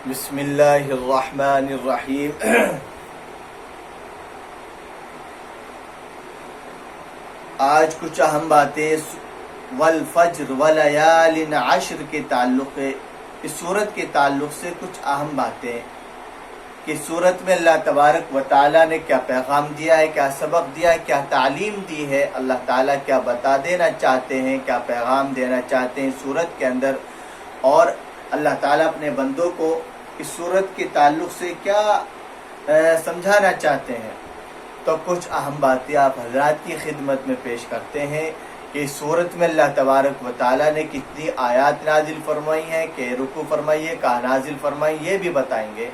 بسم اللہ الرحمن الرحیم۔ آج کچھ اہم باتیں والفجر ولیال عشر کے تعلق ہے، اس صورت کے تعلق سے کچھ اہم باتیں کہ صورت میں اللہ تبارک و تعالیٰ نے کیا پیغام دیا ہے، کیا سبق دیا ہے، کیا تعلیم دی ہے، اللہ تعالیٰ کیا بتا دینا چاہتے ہیں، کیا پیغام دینا چاہتے ہیں صورت کے اندر، اور اللہ تعالیٰ اپنے بندوں کو اس صورت کے تعلق سے کیا سمجھانا چاہتے ہیں۔ تو کچھ اہم باتیں آپ حضرات کی خدمت میں پیش کرتے ہیں کہ اس صورت میں اللہ تبارک و تعالیٰ نے کتنی آیات نازل فرمائی ہیں، کہ رکوع فرمائی ہے، کہاں نازل فرمائی، یہ بھی بتائیں گے۔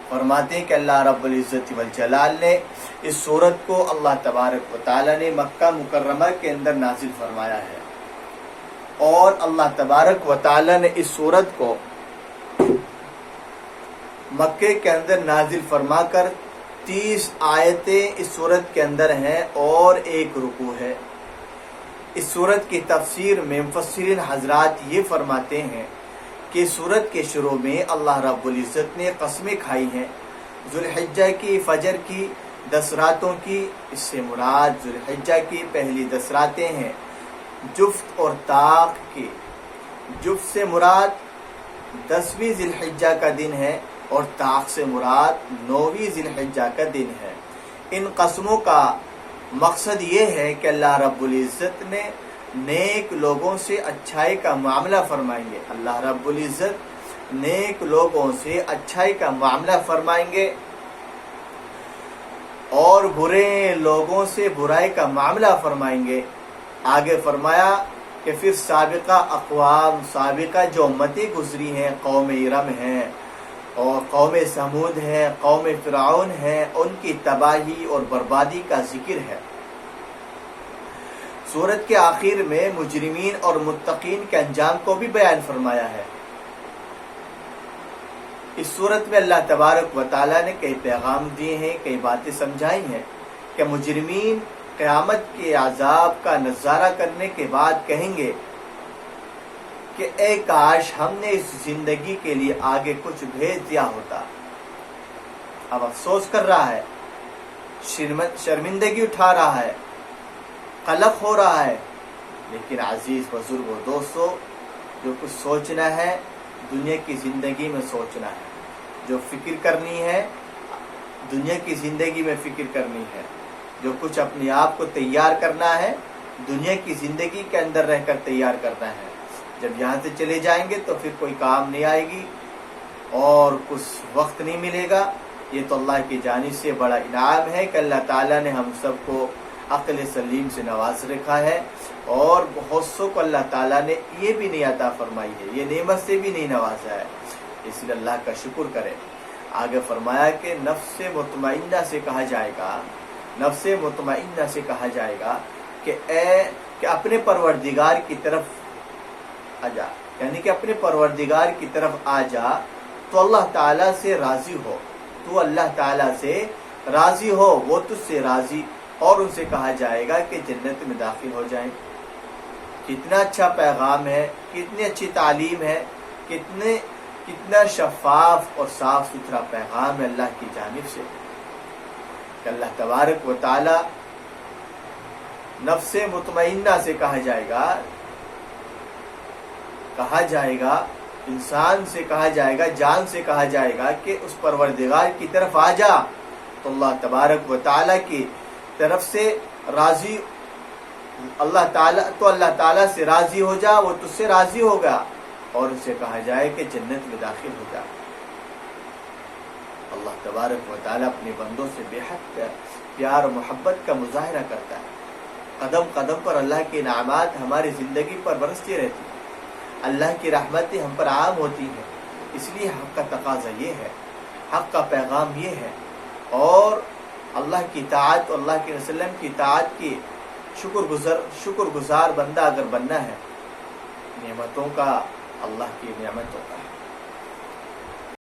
فرماتے ہیں کہ اللہ رب العزت والجلال نے اس صورت کو اللہ تبارک و تعالیٰ نے مکہ مکرمہ کے اندر نازل فرمایا ہے، اور اللہ تبارک و تعالیٰ نے اس صورت کو مکے کے اندر نازل فرما کر 30 آیتیں اس صورت کے اندر ہیں اور ایک رکوع ہے۔ اس صورت کی تفسیر میں مفسرین حضرات یہ فرماتے ہیں کہ صورت کے شروع میں اللہ رب العزت نے قسمیں کھائی ہیں، ذوالحجہ کی، فجر کی، 10 راتوں کی۔ اس سے مراد ذوالحجہ کی پہلی 10 راتیں ہیں، جفت اور طاق کی۔ جفت سے مراد 10ویں ذی الحجہ کا دن ہے، اور طاق سے مراد 9ویں ذی الحجہ کا دن ہے۔ ان قسموں کا مقصد یہ ہے کہ اللہ رب العزت نے نیک لوگوں سے اچھائی کا معاملہ فرمائیں گے، اللہ رب العزت نیک لوگوں سے اچھائی کا معاملہ فرمائیں گے، اور برے لوگوں سے برائی کا معاملہ فرمائیں گے۔ آگے فرمایا کہ پھر سابقہ اقوام، سابقہ جو امتیں گزری ہیں، قوم ارم ہیں اور قوم سمود ہے، قوم فرعون ہے، ان کی تباہی اور بربادی کا ذکر ہے۔ سورت کے آخر میں مجرمین اور متقین کے انجام کو بھی بیان فرمایا ہے۔ اس صورت میں اللہ تبارک و تعالیٰ نے کئی پیغام دیے ہیں، کئی باتیں سمجھائی ہیں کہ مجرمین قیامت کے عذاب کا نظارہ کرنے کے بعد کہیں گے کہ اے کاش ہم نے اس زندگی کے لیے آگے کچھ بھیج دیا ہوتا۔ اب افسوس کر رہا ہے، شرمندگی اٹھا رہا ہے، قلق ہو رہا ہے، لیکن عزیز بزرگ و دوستو، جو کچھ سوچنا ہے دنیا کی زندگی میں سوچنا ہے، جو فکر کرنی ہے دنیا کی زندگی میں فکر کرنی ہے، جو کچھ اپنے آپ کو تیار کرنا ہے دنیا کی زندگی کے اندر رہ کر تیار کرنا ہے۔ جب یہاں سے چلے جائیں گے تو پھر کوئی کام نہیں آئے گی اور کچھ وقت نہیں ملے گا۔ یہ تو اللہ کی جانب سے بڑا انعام ہے کہ اللہ تعالیٰ نے ہم سب کو عقل سلیم سے نواز رکھا ہے، اور بہت سو کو اللہ تعالیٰ نے یہ بھی نہیں عطا فرمائی ہے، یہ نعمت سے بھی نہیں نوازا ہے، اس لیے اللہ کا شکر کرے۔ آگے فرمایا کہ نفس مطمئنہ سے کہا جائے گا، نفس مطمئنہ سے کہا جائے گا کہ اپنے پروردگار کی طرف آ جا، یعنی کہ اپنے پروردگار کی طرف آ جا، تو اللہ تعالیٰ سے راضی ہو، تو اللہ تعالیٰ سے راضی ہو، وہ تجھ سے راضی، اور ان سے کہا جائے گا کہ جنت میں داخل ہو جائیں۔ کتنا اچھا پیغام ہے، کتنی اچھی تعلیم ہے، کتنا شفاف اور صاف ستھرا پیغام ہے اللہ کی جانب سے کہ اللہ تبارک و تعالی نفس مطمئنہ سے کہا جائے گا، انسان سے کہا جائے گا، جان سے کہا جائے گا کہ اس پروردگار کی طرف آ جا، تو اللہ تبارک و تعالی کی طرف سے راضی، اللہ تعالیٰ سے راضی ہو جا، وہ تجھ سے راضی ہوگا، اور اسے کہا جائے کہ جنت میں داخل ہو جا۔ اللہ تبارک و تعالیٰ اپنے بندوں سے بے حد پیار و محبت کا مظاہرہ کرتا ہے۔ قدم قدم پر اللہ کے انعامات ہماری زندگی پر برستی رہتی ہیں، اللہ کی رحمتیں ہم پر عام ہوتی ہیں، اس لیے حق کا تقاضا یہ ہے، حق کا پیغام یہ ہے، اور اللہ کی اطاعت اور اللہ کے وسلم کی اطاعت کی شکر گزار بندہ اگر بننا ہے، نعمتوں کا، اللہ کی نعمتوں کا